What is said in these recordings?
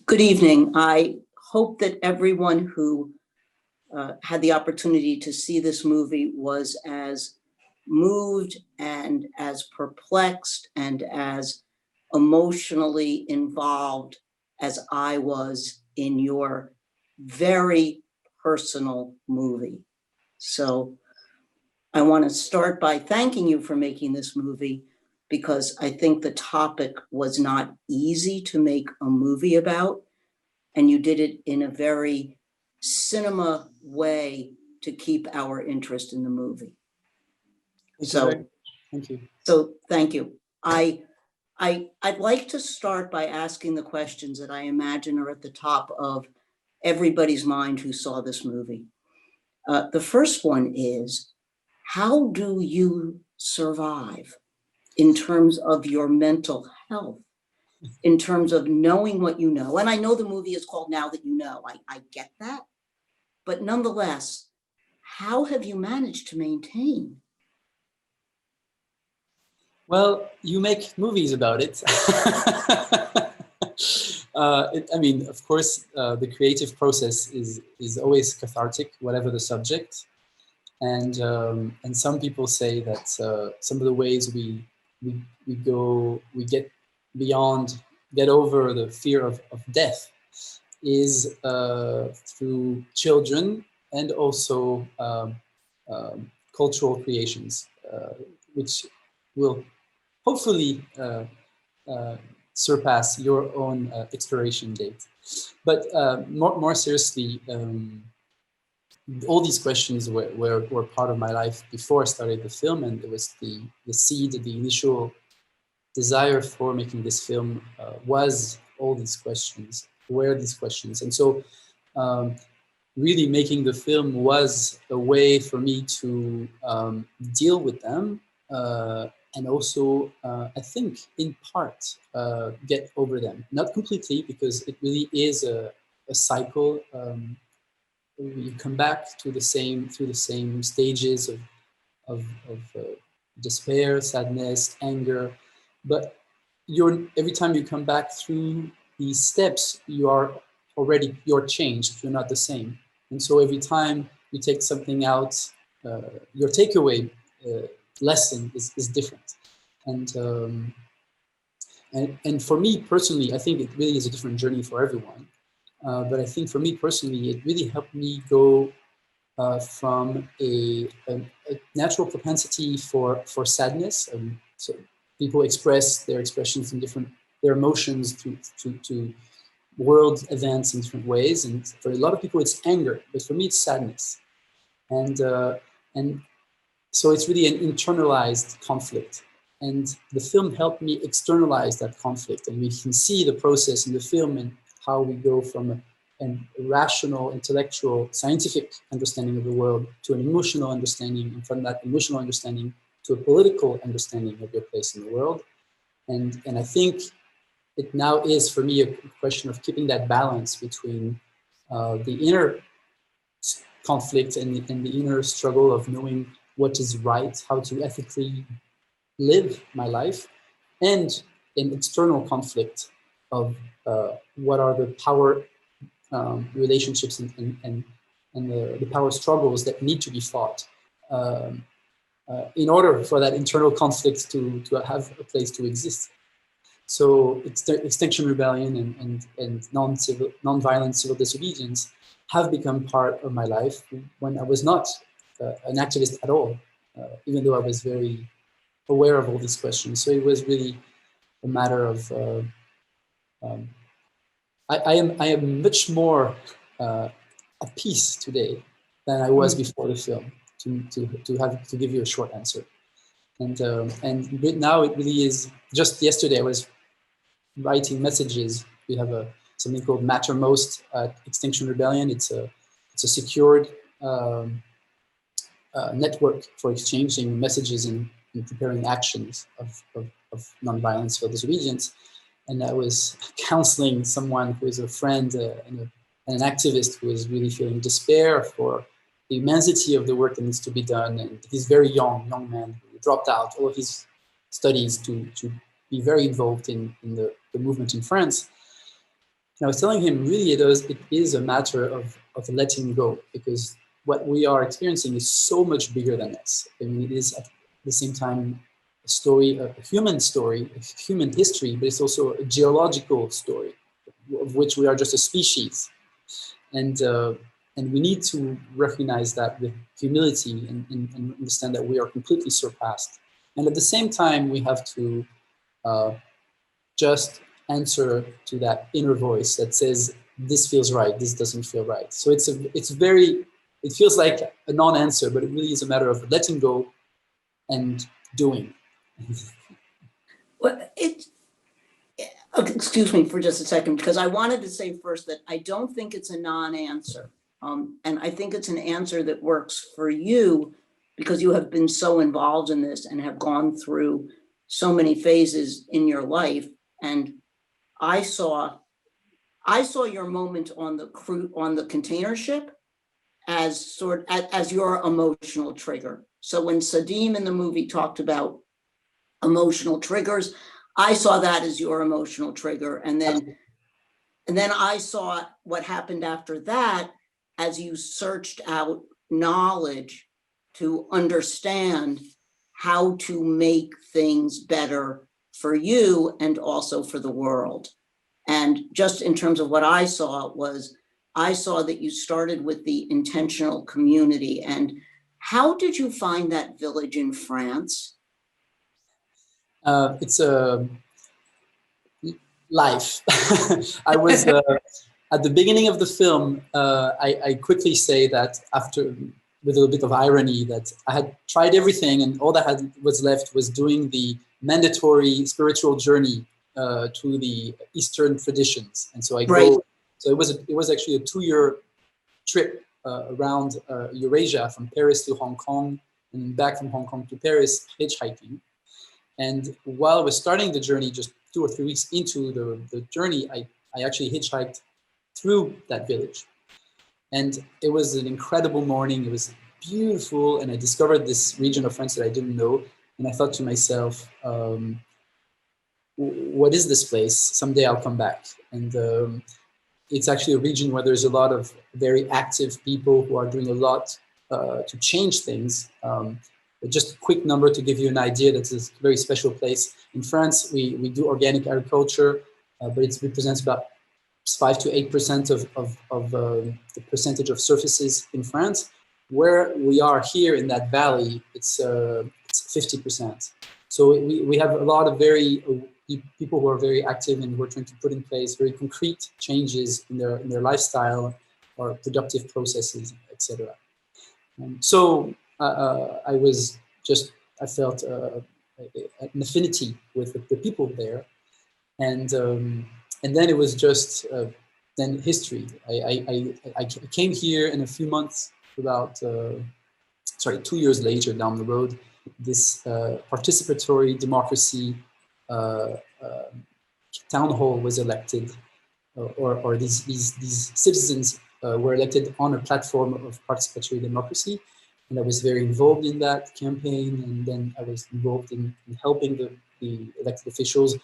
Good evening. I hope that everyone who had the opportunity to see this movie was as moved and as perplexed and as emotionally involved as I was in your very personal movie. So I want to start by thanking you for making this movie, because I think the topic was not easy to make a movie about, and you did it in a very cinema way to keep our interest in the movie. Thank you. So thank you. I'd like to start by asking the questions that I imagine are at the top of everybody's mind who saw this movie. The first one is, how do you survive in terms of your mental health, in terms of knowing what you know? And I know the movie is called Now That You Know, I get that. But nonetheless, how have you managed to maintain? Well, you make movies about it. I mean, of course, the creative process is always cathartic, whatever the subject. And some people say that some of the ways we get over the fear of death is through children and also cultural creations, which will hopefully surpass your own expiration date. But more seriously, all these questions were part of my life before I started the film, and it was the seed, the initial desire for making this film was all these questions, were these questions. And so really making the film was a way for me to deal with them, and also, I think, in part, get over them. Not completely, because it really is a cycle. You come back to through the same stages of despair, sadness, anger, but every time you come back through these steps, you're changed. You're not the same, and so every time you take something out, your takeaway lesson is different, and for me personally, I think it really is a different journey for everyone. But I think for me personally, it really helped me go from a natural propensity for sadness. So people express their expressions in their emotions to world events in different ways. And for a lot of people, it's anger, but for me, it's sadness. And so it's really an internalized conflict. And the film helped me externalize that conflict. And we can see the process in the film and how we go from a rational, intellectual, scientific understanding of the world to an emotional understanding, and from that emotional understanding to a political understanding of your place in the world. And I think it now is, for me, a question of keeping that balance between the inner conflict and the inner struggle of knowing what is right, how to ethically live my life, and an external conflict of what are the power relationships and the power struggles that need to be fought in order for that internal conflict to have a place to exist. So Extinction Rebellion and non-violent civil disobedience have become part of my life when I was not an activist at all, even though I was very aware of all these questions. So it was really a matter of I am much more at peace today than I was before the film. To give you a short answer, and now it really is. Just yesterday, I was writing messages. We have something called Mattermost at Extinction Rebellion. It's a secured network for exchanging messages and preparing actions of nonviolence for disobedience. And I was counseling someone who is a friend and an activist who is really feeling despair for the immensity of the work that needs to be done. And he's very young man who dropped out all of his studies to be very involved in the movement in France. And I was telling him, really, it is a matter of letting go, because what we are experiencing is so much bigger than us. I mean, it is at the same time a story, a story, a human history, but it's also a geological story of which we are just a species. And we need to recognize that with humility, and understand that we are completely surpassed. And at the same time, we have to just answer to that inner voice that says, this feels right, this doesn't feel right. So it feels like a non-answer, but it really is a matter of letting go and doing. Well, excuse me for just a second, because I wanted to say first that I don't think it's a non-answer. And I think it's an answer that works for you because you have been so involved in this and have gone through so many phases in your life. And I saw your moment on the container ship as as your emotional trigger. So when Sadim in the movie talked about emotional triggers, I saw that as your emotional trigger. And then I saw what happened after that as you searched out knowledge to understand how to make things better for you and also for the world. And just in terms of what I saw that you started with the intentional community. And how did you find that village in France? It's a life. I was at the beginning of the film. I quickly say that after, with a little bit of irony, that I had tried everything, and all that was left was doing the mandatory spiritual journey to the Eastern traditions. And so I go. Right. So it was actually a 2-year trip around Eurasia, from Paris to Hong Kong, and back from Hong Kong to Paris, hitchhiking. And while I was starting the journey, just 2 or 3 weeks into the journey, I actually hitchhiked through that village. And it was an incredible morning. It was beautiful. And I discovered this region of France that I didn't know. And I thought to myself, what is this place? Someday I'll come back. And it's actually a region where there's a lot of very active people who are doing a lot to change things. Just a quick number to give you an idea, that's a very special place. In France, we do organic agriculture, but it represents about 5 to 8% of the percentage of surfaces in France. Where we are here in that valley, it's 50%. So we have a lot of very people who are very active and who are trying to put in place very concrete changes in their lifestyle or productive processes, etc. So I felt an affinity with the people there, and then it was just then history. I came here in a few months, about 2 years later down the road. This participatory democracy town hall was elected, or these citizens were elected on a platform of participatory democracy. And I was very involved in that campaign. And then I was involved in helping the elected officials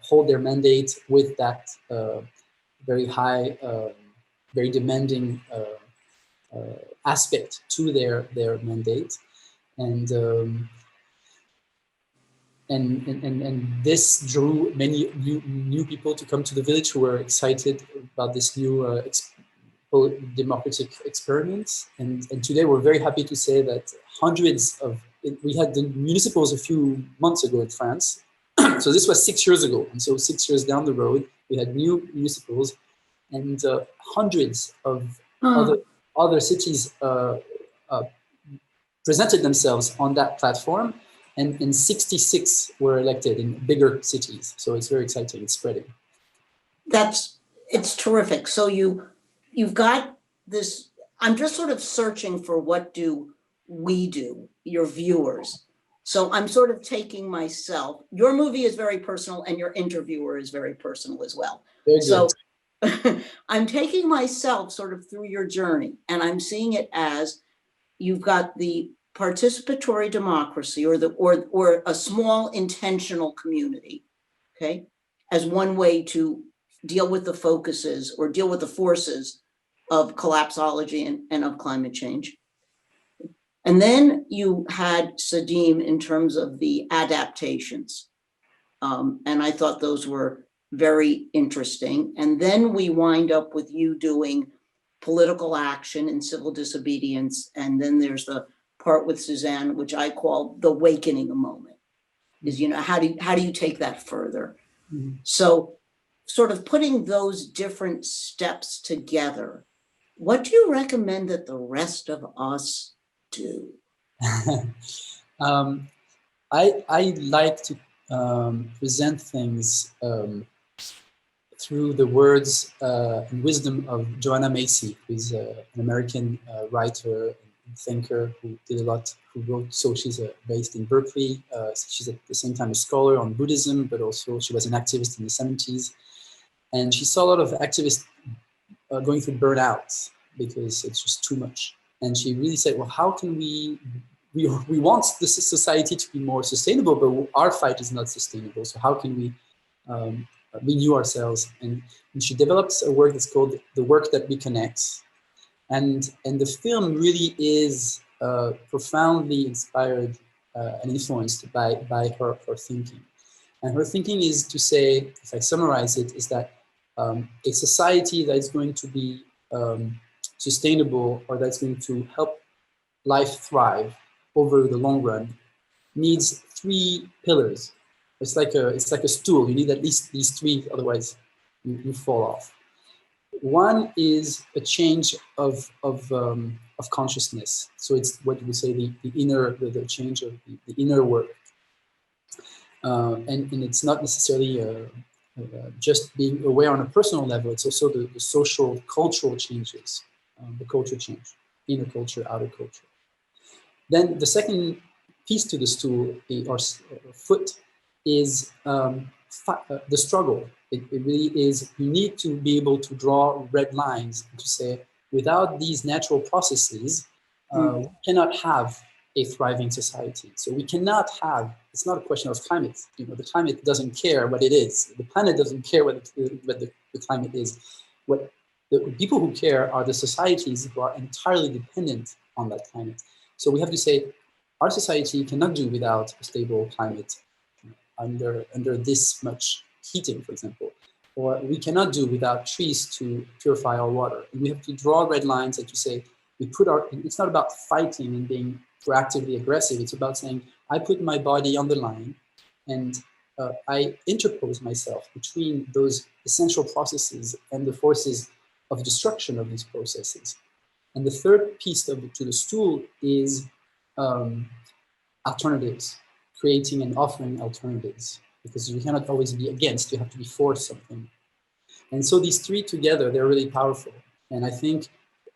hold their mandate with that very high, very demanding aspect to their mandate. And this drew many new people to come to the village who were excited about this new democratic experiments. And today we're very happy to say that we had the municipals a few months ago in France. So this was 6 years ago. And so 6 years down the road, we had new municipals, and hundreds of other cities presented themselves on that platform. And 66 were elected in bigger cities. So it's very exciting. It's spreading. It's terrific. So you've got this. I'm just sort of searching for what do we do, your viewers. So I'm sort of taking myself. Your movie is very personal, and your interviewer is very personal as well. Very good. So I'm taking myself sort of through your journey, and I'm seeing it as you've got the participatory democracy, or a small intentional community, okay, as one way to deal with the focuses or deal with the forces of collapsology and of climate change. And then you had Sadim in terms of the adaptations. And I thought those were very interesting. And then we wind up with you doing political action and civil disobedience. And then there's the part with Suzanne, which I call the awakening moment, is, you know, how do you take that further? Mm-hmm. So sort of putting those different steps together, what do you recommend that the rest of us do? I like to present things through the words and wisdom of Joanna Macy, who is an American writer and thinker who did a lot, who wrote, so she's based in Berkeley. She's at the same time a scholar on Buddhism, but also she was an activist in the 70s. And she saw a lot of activists going through burnout because it's just too much. And she really said, well, how can we want this society to be more sustainable, but our fight is not sustainable. So how can we renew ourselves? And she develops a work that's called The Work That Reconnects. And the film really is profoundly inspired and influenced by her thinking. And her thinking is to say, if I summarize it, is that a society that is going to be sustainable or that's going to help life thrive over the long run needs 3 pillars. It's like a stool. You need at least these 3, otherwise you fall off. One is a change of consciousness. So it's what we say the change of the inner work. And it's not necessarily just being aware on a personal level. It's also the social, cultural changes, the culture change, inner culture, outer culture. Then the second piece to the stool or foot is the struggle. It really is, you need to be able to draw red lines to say, without these natural processes, we cannot have a thriving society. So we cannot have, it's not a question of climate. You know, the climate doesn't care what it is. The planet doesn't care what the climate is. What the people who care are the societies who are entirely dependent on that climate. So we have to say, our society cannot do without a stable climate under this much heating, for example. Or we cannot do without trees to purify our water. And we have to draw red lines and to say, it's not about fighting and being proactively aggressive. It's about saying, I put my body on the line and I interpose myself between those essential processes and the forces of destruction of these processes. And the third piece to the stool is alternatives, creating and offering alternatives, because you cannot always be against, you have to be for something. And so these 3 together, they're really powerful. And I think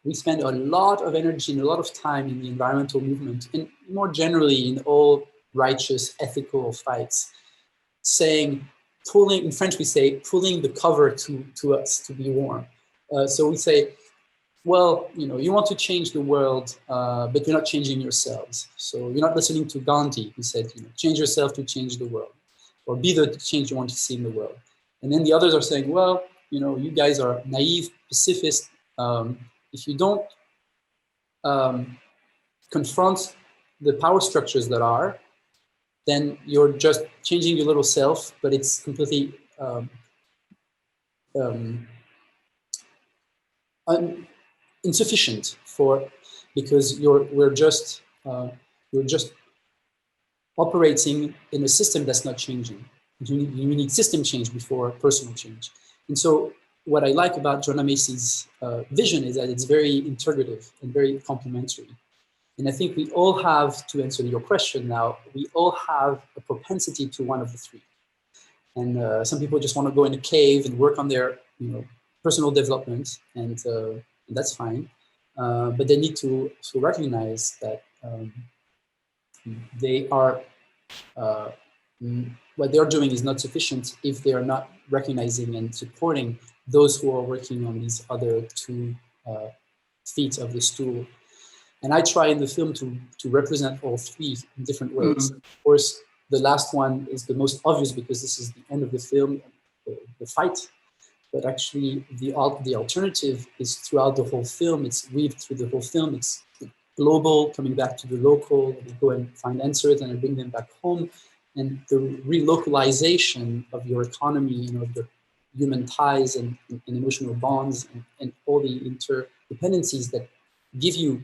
we spend a lot of energy and a lot of time in the environmental movement, and more generally in all righteous, ethical fights, saying, in French we say, pulling the cover to us to be warm. So we say, well, you know, you want to change the world, but you're not changing yourselves. So you're not listening to Gandhi, who said, you know, change yourself to change the world, or be the change you want to see in the world. And then the others are saying, well, you know, you guys are naive, pacifists. If you don't confront the power structures that are, then you're just changing your little self, but it's completely insufficient because you're just operating in a system that's not changing. You need system change before personal change. And so what I like about Joanna Macy's vision is that it's very integrative and very complementary. And I think we all have, to answer your question now, we all have a propensity to one of the 3. And some people just want to go in a cave and work on their, you know, personal development, and that's fine. But they need to also recognize that they are, what they're doing is not sufficient if they are not recognizing and supporting those who are working on these other 2 feet of the stool. And I try in the film to represent all 3 in different ways. Of course, the last one is the most obvious because this is the end of the film, the fight. but actually the alternative is throughout the whole film. It's weaved through the whole film. It's global, coming back to the local, and you go and find answers and bring them back home. And the relocalization of your economy, you know, your human ties and emotional bonds and all the interdependencies that give you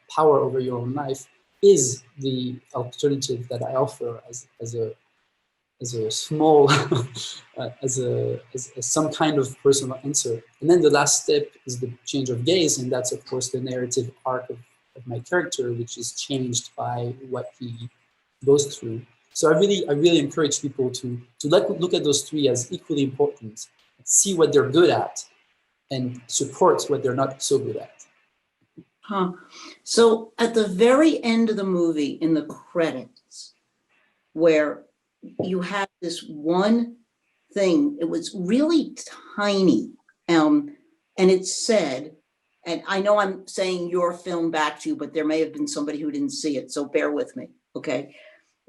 power over your own life is the alternative that I offer as a small, as some kind of personal answer. And then the last step is the change of gaze, and that's of course the narrative arc of my character, which is changed by what he goes through. So I really encourage people to look at those three as equally important, see what they're good at, and support what they're not so good at. Huh. So at the very end of the movie, in the credits, where you had this one thing, it was really tiny, and it said, and I know I'm saying your film back to you, but there may have been somebody who didn't see it, so bear with me, okay?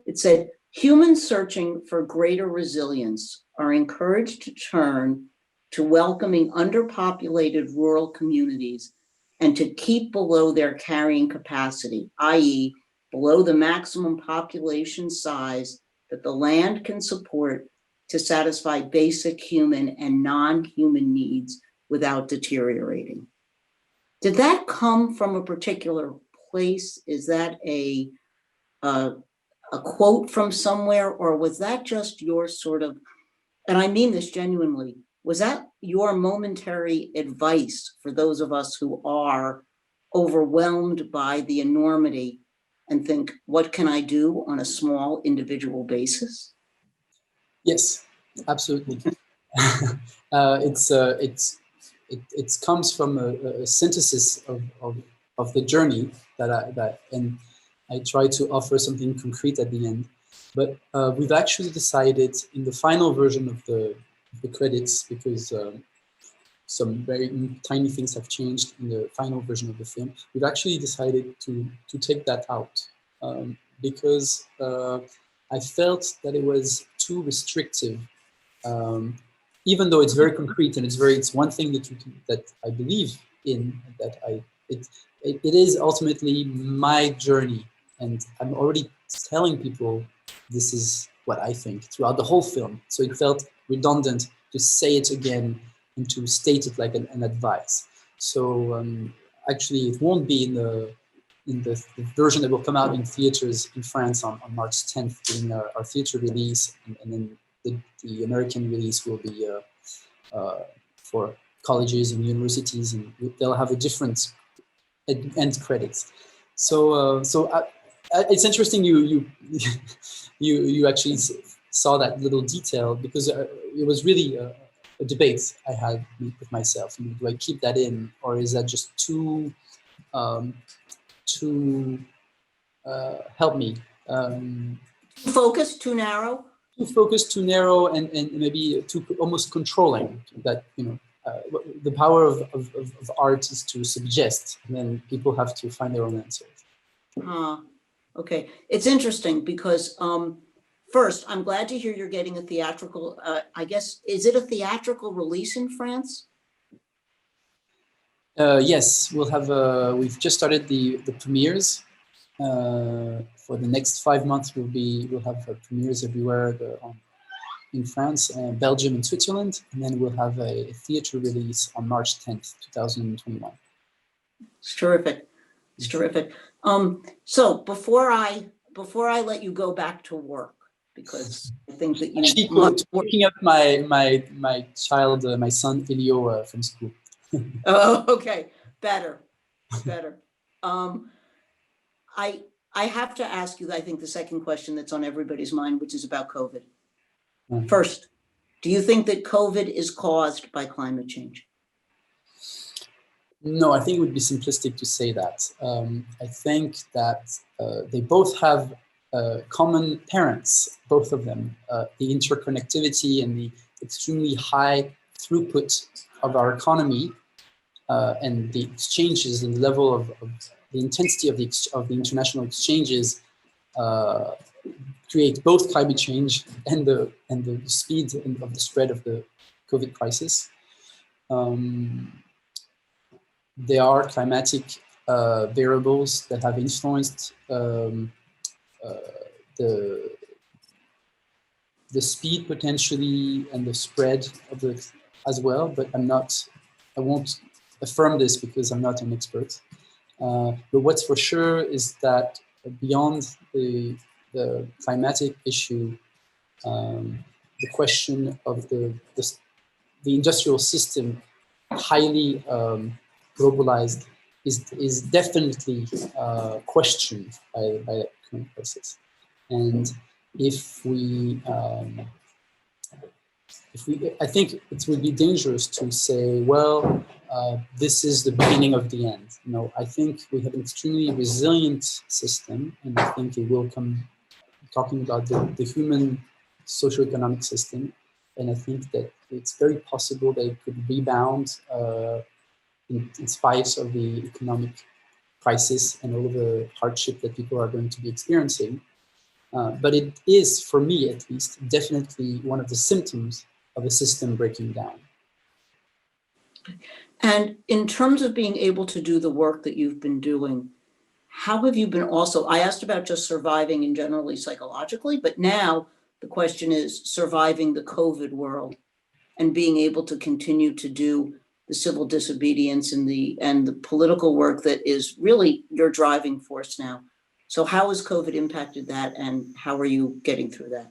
It said, humans searching for greater resilience are encouraged to turn to welcoming underpopulated rural communities and to keep below their carrying capacity, i.e., below the maximum population size that the land can support to satisfy basic human and non-human needs without deteriorating. Did that come from a particular place? Is that a quote from somewhere, or was that just your sort of, and I mean this genuinely, was that your momentary advice for those of us who are overwhelmed by the enormity and think, what can I do on a small individual basis? Yes, absolutely. It comes from a synthesis of the journey and I try to offer something concrete at the end. But we've actually decided in the final version of the credits, because some very tiny things have changed in the final version of the film, we've actually decided to take that out because I felt that it was too restrictive. Even though it's very concrete and it's one thing that I believe in, that it is ultimately my journey, and I'm already telling people this is what I think throughout the whole film. So it felt redundant to say it again and to state it like an advice. So actually, it won't be in the version that will come out in theaters in France on March 10th, during our theater release, and then the American release will be for colleges and universities, and they'll have a different end credits. So it's interesting you actually saw that little detail, because it was really a debate I had with myself. Do I keep that in, or is that just too help me? Focus, too narrow? Too focused, too narrow, and maybe too almost controlling. That, the power of art is to suggest, and then people have to find their own answers. Okay, it's interesting because first, I'm glad to hear you're getting a theatrical, I guess, is it a theatrical release in France? Yes, we'll have, we've just started the premieres. For the next 5 months, we'll have premieres everywhere in France, Belgium, and Switzerland, and then we'll have a theater release on March 10th, 2021. It's terrific. It's terrific. So before I let you go back to work, because I think that you actually picking up my child, my son Elio, from school. Oh, okay, better. I have to ask you, I think, the second question that's on everybody's mind, which is about COVID. Mm-hmm. First, do you think that COVID is caused by climate change? No, I think it would be simplistic to say that. I think that they both have common parents, both of them. The interconnectivity and the extremely high throughput of our economy and the exchanges and the level of the intensity of the international exchanges create both climate change and the speed of the spread of the COVID crisis. there are climatic variables that have influenced the speed potentially and the spread of the as well, but I won't affirm this because I'm not an expert. But what's for sure is that beyond the climatic issue, the question of the industrial system, highly globalized, is definitely questioned by the current crisis. And if we, I think it would be dangerous to say, well, this is the beginning of the end. No, I think we have an extremely resilient system, and I think it will come, talking about the human socioeconomic system. And I think that it's very possible that it could rebound in spite of the economic crisis and all of the hardship that people are going to be experiencing. But it is, for me at least, definitely one of the symptoms of a system breaking down. And in terms of being able to do the work that you've been doing, how have you been also, I asked about just surviving and generally psychologically, but now the question is surviving the COVID world and being able to continue to do the civil disobedience and the political work that is really your driving force now. So how has COVID impacted that, and how are you getting through that?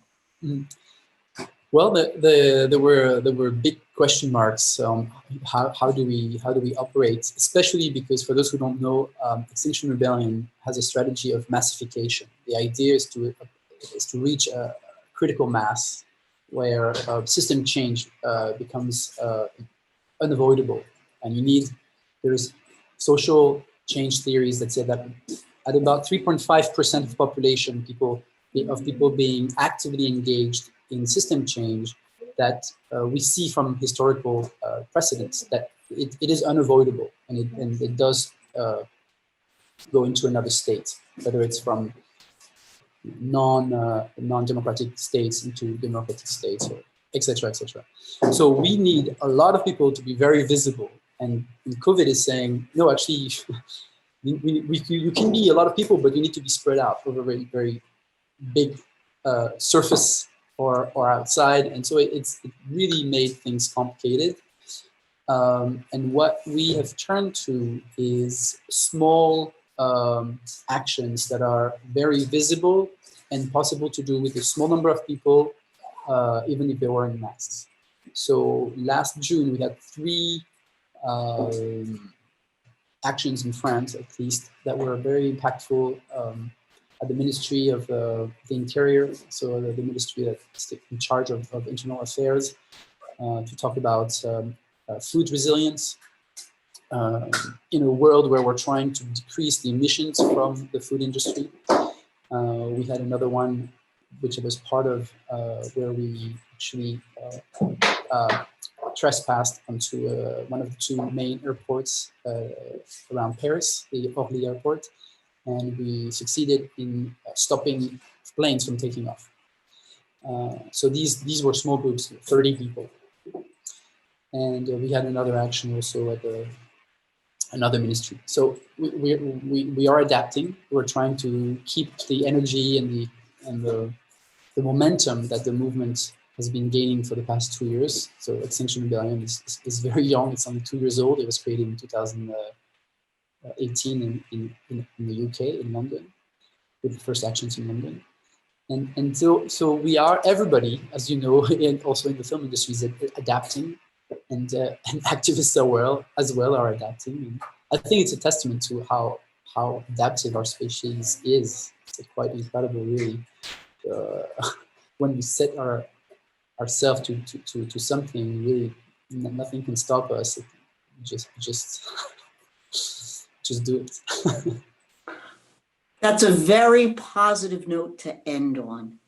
Well, there were big question marks. How do we operate? Especially because, for those who don't know, Extinction Rebellion has a strategy of massification. The idea is to reach a critical mass where system change becomes unavoidable, and there's social change theories that say that at about 3.5% of population, people being actively engaged in system change, that we see from historical precedents that it is unavoidable, and it does go into another state, whether it's from non-democratic states into democratic states, or et cetera, et cetera. So we need a lot of people to be very visible, and COVID is saying, no, actually, you can be a lot of people, but you need to be spread out over a very, very big surface or outside, and so it really made things complicated. And what we have turned to is small actions that are very visible and possible to do with a small number of people, even if they were in masks. So last June, we had 3 actions in France, at least, that were very impactful at the Ministry of the Interior, so the ministry that's in charge of internal affairs, to talk about food resilience in a world where we're trying to decrease the emissions from the food industry. We had another one, which I was part of, where we actually trespassed onto one of the 2 main airports around Paris, the Orly airport, and we succeeded in stopping planes from taking off. So these were small groups, 30 people. And we had another action also at another ministry. So we are adapting. We're trying to keep the energy and the momentum that the movement has been gaining for the past 2 years. So Extinction Rebellion is very young. It's only 2 years old. It was created in 2018 in the UK, in London, with the first actions in London. And so we are, everybody, as you know, and also in the film industry, is adapting. And activists as well are adapting. And I think it's a testament to how adaptive our species is. It's quite incredible, really. When we set ourselves to something, really, nothing can stop us. Just do it. That's a very positive note to end on,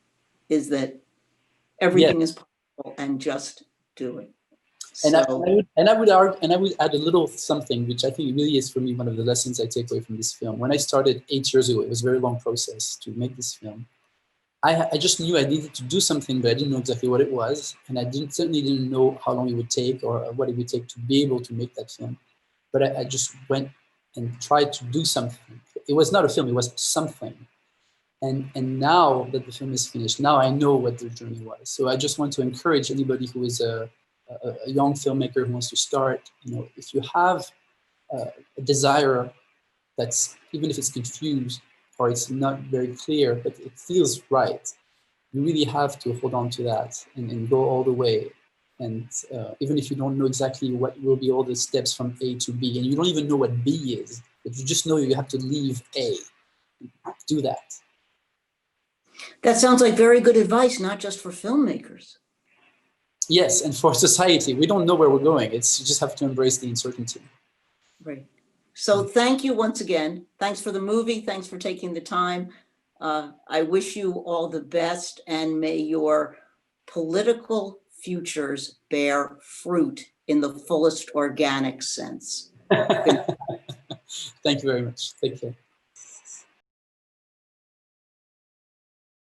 is that everything is possible and just do it. And I would add a little something, which I think really is, for me, one of the lessons I take away from this film. When I started 8 years ago, it was a very long process to make this film. I just knew I needed to do something, but I didn't know exactly what it was, and I certainly didn't know how long it would take or what it would take to be able to make that film. But I just went and tried to do something. It was not a film; it was something. And now that the film is finished, now I know what the journey was. So I just want to encourage anybody who is a young filmmaker who wants to start. You know, if you have a desire that's, even if it's confused or it's not very clear, but it feels right, you really have to hold on to that and go all the way. And even if you don't know exactly what will be all the steps from A to B, and you don't even know what B is, but you just know you have to leave A, do that. That sounds like very good advice, not just for filmmakers. Yes, and for society, we don't know where we're going. It's, you just have to embrace the uncertainty. Right. So thank you once again. Thanks for the movie. Thanks for taking the time. I wish you all the best, and may your political futures bear fruit in the fullest organic sense. Thank you very much. Take care.